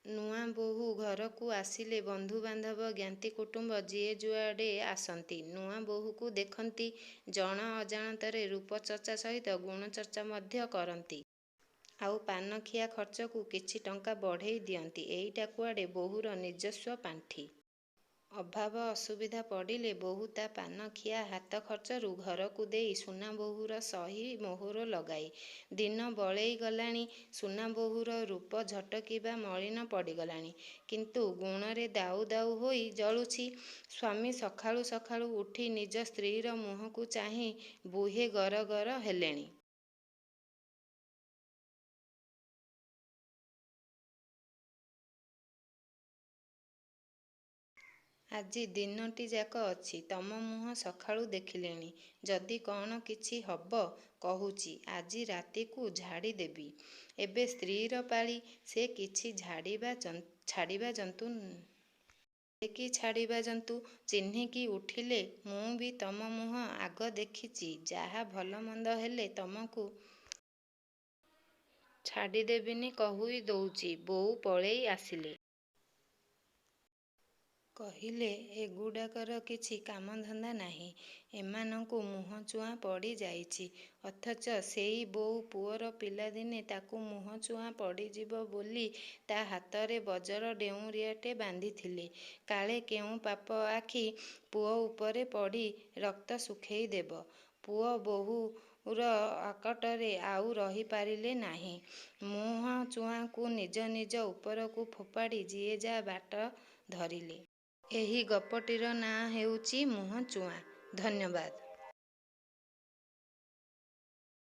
ନୂଆ ବୋହୂ ଘରକୁ ଆସିଲେ ବନ୍ଧୁବାନ୍ଧବ ଜ୍ଞାତି କୁଟୁମ୍ବ ଯିଏ ଯୁଆଡ଼େ ଆସନ୍ତି ନୂଆ ବୋହୂକୁ ଦେଖନ୍ତି। ଜଣ ଅଜାଣତରେ ରୂପଚର୍ଚ୍ଚା ସହିତ ଗୁଣଚର୍ଚ୍ଚା ମଧ୍ୟ କରନ୍ତି। ଆଉ ପାନଖିଆ ଖର୍ଚ୍ଚକୁ କିଛି ଟଙ୍କା ବଢ଼େଇ ଦିଅନ୍ତି। ଏଇଟା କୁଆଡ଼େ ବୋହୂର ନିଜସ୍ୱ ପାଣ୍ଠି। ଅଭାବ ଅସୁବିଧା ପଡ଼ିଲେ ବୋହୂ ତା ପାନଖିଆ ହାତ ଖର୍ଚ୍ଚରୁ ଘରକୁ ଦେଇ ସୁନା ବୋହୂର ସହି ମୋହର ଲଗାଏ। ଦିନ ବଳେଇ ଗଲାଣି। ସୁନା ବୋହୂର ରୂପ ଝଟକି ବା ମଳିନ ପଡ଼ିଗଲାଣି। କିନ୍ତୁ ଗୁଣରେ ଦାଉ ଦାଉ ହୋଇ ଜଳୁଛି। ସ୍ୱାମୀ ସକାଳୁ ସକାଳୁ ଉଠି ନିଜ ସ୍ତ୍ରୀର ମୁହଁକୁ ଚାହିଁ ବୁହେ ଗର ଗର ହେଲେଣି। ଆଜି ଦିନଟି ଯାକ ଅଛି। ତମ ମୁହଁ ସକାଳୁ ଦେଖିଲିଣି। ଯଦି କ'ଣ କିଛି ହବ କହୁଛି ଆଜି ରାତିକୁ ଝାଡ଼ି ଦେବି। ଏବେ ସ୍ତ୍ରୀର ପାଳି। ସେ କିଛି ଛାଡ଼ିବା ଜନ୍ତୁ ସେ କି ଛାଡ଼ିବା ଜନ୍ତୁ। ଚିହ୍ନିକି ଉଠିଲେ ମୁଁ ବି ତମ ମୁହଁ ଆଗ ଦେଖିଛି। ଯାହା ଭଲ ମନ୍ଦ ହେଲେ ତମକୁ ଛାଡ଼ିଦେବିନି କହି ଦଉଚି। ବୋଉ ପଳେଇ ଆସିଲେ। କହିଲେ ଏଗୁଡ଼ାକର କିଛି କାମଧନ୍ଦା ନାହିଁ। ଏମାନଙ୍କୁ ମୁହଁଚୁଆଁ ପଡ଼ିଯାଇଛି। ଅଥଚ ସେଇ ବୋଉ ପୁଅର ପିଲାଦିନେ ତାକୁ ମୁହଁଚୁଆଁ ପଡ଼ିଯିବ ବୋଲି ତା ହାତରେ ବଜର ଡେଉଁରିଆଟେ ବାନ୍ଧିଥିଲେ। କାଳେ କେଉଁ ପାପ ଆଖି ପୁଅ ଉପରେ ପଡ଼ି ରକ୍ତ ଶୁଖେଇ ଦେବ। ପୁଅ ବୋହୂର ଆକଟରେ ଆଉ ରହିପାରିଲେ ନାହିଁ। ମୁହଁଚୁଆଁକୁ ନିଜ ନିଜ ଉପରକୁ ଫୋପାଡ଼ି ଯିଏ ଯା ବାଟ ଧରିଲେ। ଏହି ଗପଟିର ନାଁ ହେଉଛି ମୁହଁଚୁଆଁ। ଧନ୍ୟବାଦ।